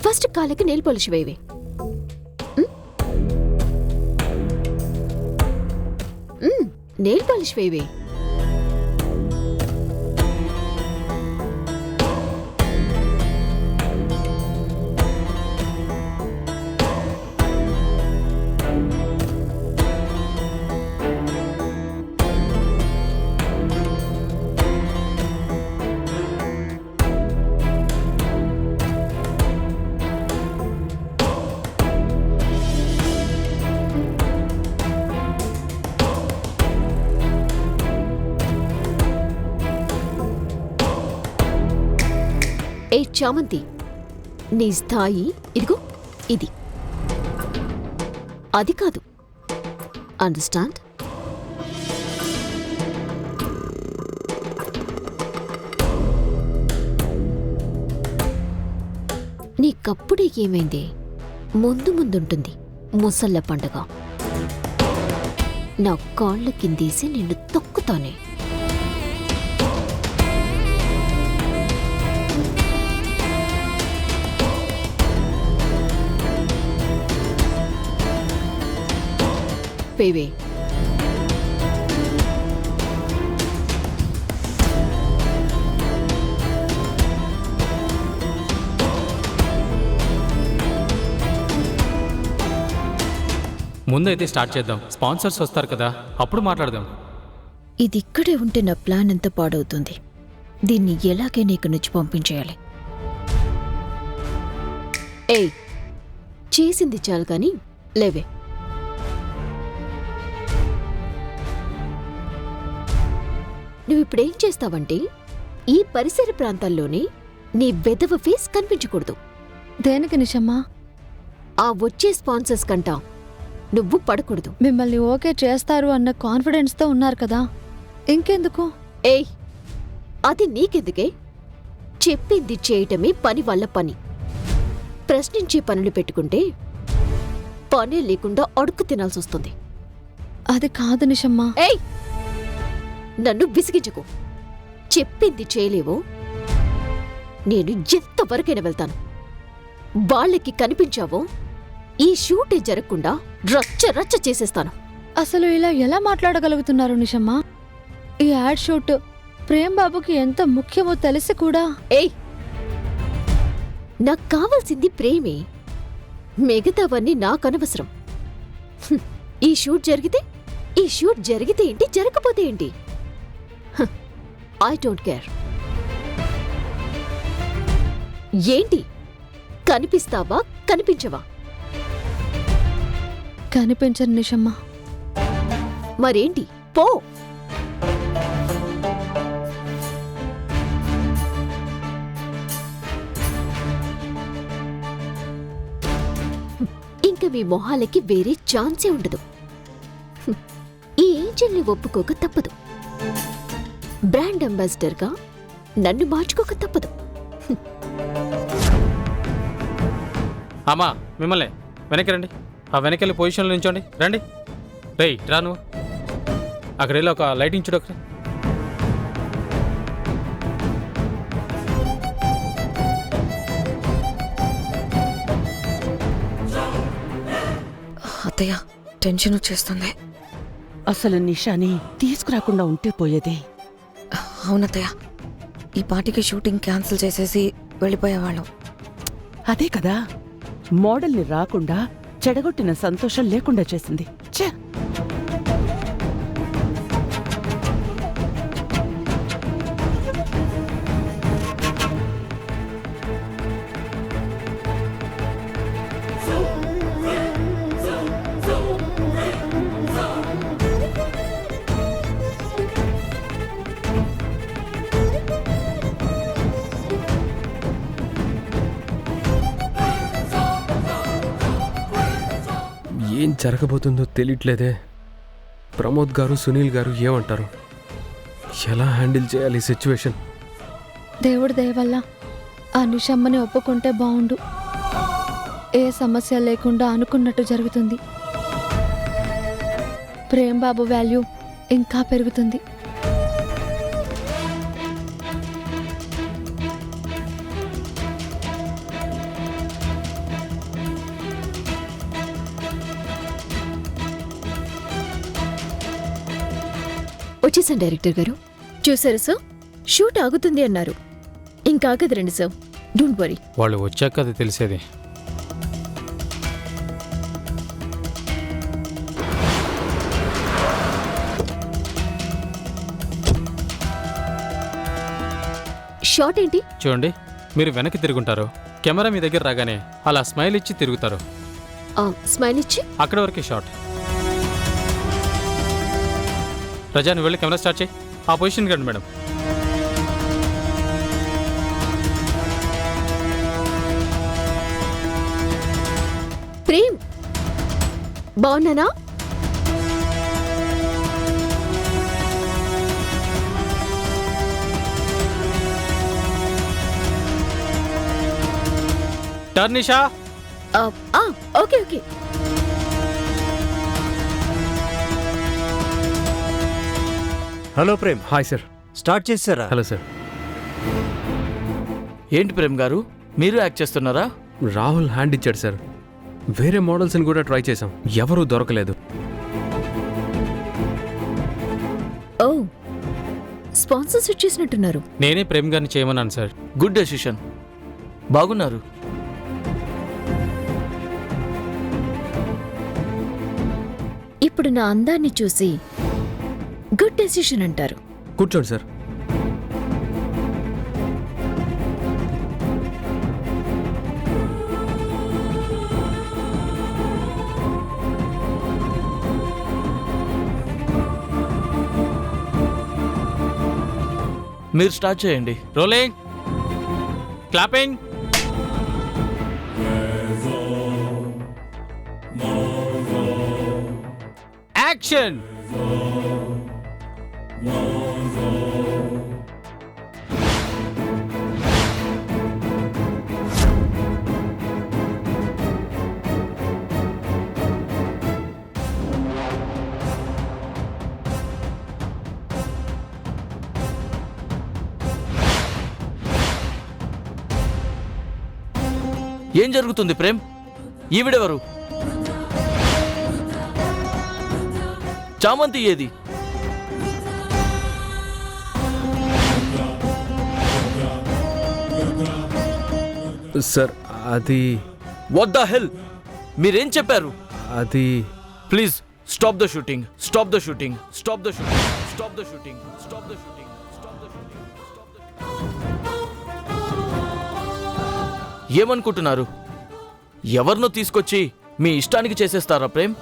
First కాళ్ళకి nail polish వేయవే. Nail polish వేయవే. ఏ చామంతి, నీ స్థాయి ఇదిగో ఇది, అది కాదు. అండర్స్టాండ్? నీకప్పుడే ఏమైంది? ముందు ముందుంటుంది ముసళ్ళ పండగ. నా కాళ్ళ కిందేసి నిన్ను తొక్కుతానే. పేవే. ముందైతే స్టార్ట్ చేద్దాం. స్పాన్సర్స్ వస్తారు కదా, అప్పుడు మాట్లాడదాం. ఇది ఇక్కడే ఉంటే నా ప్లాన్ ఎంత పాడవుతుంది. దీన్ని ఎలాగైనా ఇక్కడి నుంచి పంపించేయాలి. ఏయ్, చేసింది చాలు కానీ లేవే. నువ్విప్పుడేం చేస్తావంటే ఈ పరిసర ప్రాంతాల్లోనే నీ వెధవ ఫేస్ కనిపించకూడదు. దేనికి నిషమ్మా? ఆ వచ్చే స్పాన్సర్స్ కంటా నువ్వు పడకూడదు. మిమ్మల్ని ఓకే చేస్తారు అన్న కాన్ఫిడెన్స్తో ఉన్నారు కదా, ఇంకెందుకు? ఏయ్, అది నీకెందుకే? చెప్పింది చేయటమే పని వల్ల పని. ప్రశ్నించే పనులు పెట్టుకుంటే పనే లేకుండా అడుక్కు తినాల్సొస్తుంది. అది కాదు నిషమ్మా. ఏయ్, నన్ను విసిగించకు. చెప్పింది చేయలేవో నేను ఎంతవరకైనా వెళ్తాను. వాళ్ళకి కనిపించావో ఈ షూటే జరగకుండా రచ్చ రచ్చ చేసేస్తాను. అసలు ఇలా ఎలా మాట్లాడగలుగుతున్నారు నిషమ్మా? ఈ యాడ్ షూట్ ప్రేమ్ బాబుకి ఎంత ముఖ్యమో తెలిసి కూడా. ఏయ్, నాకు కావాల్సింది ప్రేమే. మిగతావన్నీ నాకనవసరం. ఈ షూట్ జరిగితే ఏంటి, జరగకపోతే ఏంటి? I don't care. ఏంటి, కనిపిస్తావా కనిపించవా? కనిపించను నిషమ్మా. మరేంటి, పో. ఇంక మీ మొహాలకి వేరే ఛాన్సే ఉండదు. ఈ ఏంజల్ని ఒప్పుకోక తప్పదు. బ్రాండ్ అంబాసిడర్గా నన్ను మార్చుకోక తప్పదు. అమ్మా, మిమ్మల్ని వెనక్కి రండి. ఆ వెనకెళ్ళి పొజిషన్లో నించోండి. రండి. రేయ్, రా నువ్వు. అక్కడ వెళ్ళి ఒక లైటింగ్ చూడు. ఒకటి అత్తయ్య, టెన్షన్ వచ్చేస్తుంది. అసలు నిషాని తీసుకురాకుండా ఉంటే పోయేది. అవునత్తయ్య, ఈ పార్టీకి షూటింగ్ క్యాన్సిల్ చేసేసి వెళ్ళిపోయేవాళ్ళం. అదే కదా, మోడల్ని రాకుండా చెడగొట్టిన సంతోషం లేకుండా చేసింది. ఛే! ఏం జరగబోతుందో తెలియట్లేదే. ప్రమోద్ గారు, సునీల్ గారు ఏమంటారు? ఎలా హ్యాండిల్ చేయాలి సిచ్యువేషన్? దేవుడి దయ వల్ల ఆ నిషమ్మని ఒప్పుకుంటే బావుండు. ఏ సమస్య లేకుండా అనుకున్నట్టు జరుగుతుంది. ప్రేమ్ బాబు వాల్యూ ఇంకా పెరుగుతుంది. వచ్చేసాను డైరెక్టర్ గారు. చూసారు సార్, షూట్ ఆగుతుంది అన్నారు. ఇంకా ఆగదు రండి సార్, డోంట్ వరీ. వాళ్ళు వచ్చాక అది తెలిసేది. షాట్ ఏంటి? చూడండి, మీరు వెనక్కి తిరుగుంటారు. కెమెరా మీ దగ్గర రాగానే అలా స్మైల్ ఇచ్చి తిరుగుతారు. స్మైల్ ఇచ్చి అక్కడ వరకే షాట్. రజా, నువ్వు వెళ్ళి కెమెరా స్టార్ట్ చేయి. ఆ పొజిషన్ కండి మేడం. ప్రేమ్, బాగున్నానా? Turn Nisha. Okay okay. Hello Prem, hi sir. Start చేశారా? Hello sir. ఏంటి ప్రేమ్ గారు, మీరు యాక్ట్ చేస్తున్నారా? రాహుల్ హ్యాండ్ ఇచ్చాడు సార్. వేరే మోడల్స్ని కూడా ట్రై చేసాం, ఎవరూ దొరకలేదు. ఓ, స్పాన్సర్స్ వచ్చేసినట్టున్నారు. నేనే ప్రేమ్ గారిని చేయమన్నాను సార్. Good decision. బాగున్నారు. ఇప్పుడు నా అందాన్ని చూసి గుడ్ డెసిషన్ అంటారు. కూర్చోండి సార్. మీరు స్టార్ట్ చేయండి. Rolling, clapping. యాక్షన్. ఏం జరుగుతుంది ప్రేమ్? ఈవిడెవరు? చామంతి ఏది? సార్ అది వాట్ ద హెల్? మీరేం చెప్పారు? అది please stop the shooting. Stop the shooting. Stop the shooting. Stop the shooting. Stop the shooting. Stop the shooting. ఏమనుకుంటున్నారు? ఎవరినో తీసుకొచ్చి మీ ఇష్టానికి చేసేస్తారా ప్రేమ్?